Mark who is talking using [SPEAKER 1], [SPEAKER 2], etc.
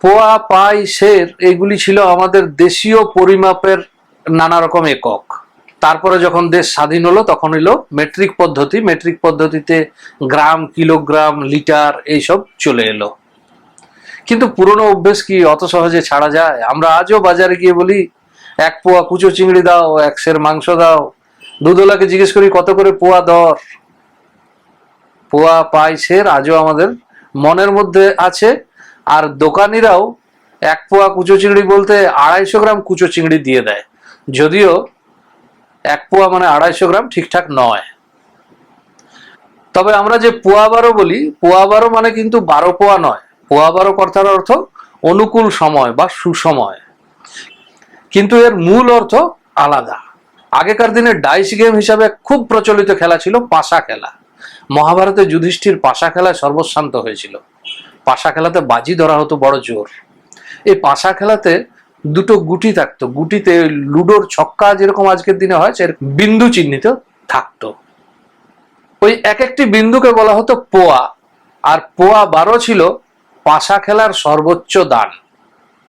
[SPEAKER 1] পোয়া, পাই, সের এগুলি ছিল আমাদের দেশীয় পরিমাপের নানা রকম একক। তারপরে যখন দেশ স্বাধীন হলো তখন এলো মেট্রিক পদ্ধতি। মেট্রিক পদ্ধতিতে গ্রাম, কিলোগ্রাম, লিটার এইসব চলে এলো। কিন্তু পুরনো অভ্যেস কি অত সহজে ছাড়া যায়? আমরা আজও বাজারে গিয়ে বলি 1 পোয়া কুচো চিংড়ি দাও, 1 সের মাংস দাও। দুধওয়ালাকে জিজ্ঞেস করি কত করে পোয়া দর। পোয়া, পাই, সের আজও আমাদের মনের মধ্যে আছে। আর দোকানিরাও 1 পোয়া কুচো চিংড়ি বলতে 250 গ্রাম কুচো চিংড়ি দিয়ে দেয়, যদিও 1 পোয়া মানে 250 গ্রাম ঠিকঠাক নয়। তবে আমরা যে পোয়া বারো বলি, পোয়া বারো মানে কিন্তু 12 পোয়া নয়। পোয়া বারো কথার অর্থ অনুকূল সময় বা সুসময়, কিন্তু এর মূল অর্থ আলাদা। আগেকার দিনে ডাইস গেম হিসাবে খুব প্রচলিত খেলা ছিল পাশা খেলা। মহাভারতে যুধিষ্ঠির পাশা খেলায় সর্বস্বান্ত হয়েছিল। পাশা খেলাতে বাজি ধরা হতো বড় জোর। এই পাশা খেলাতে দুটো গুটি থাকতো, গুটিতে লুডোর ছক্কা যেরকম আজকের দিনে হয় সেরকম বিন্দু চিহ্নিত থাকতো। ওই এক একটি বিন্দুকে বলা হতো পোয়া। আর পোয়া বারো ছিল পাশা খেলার সর্বোচ্চ দান।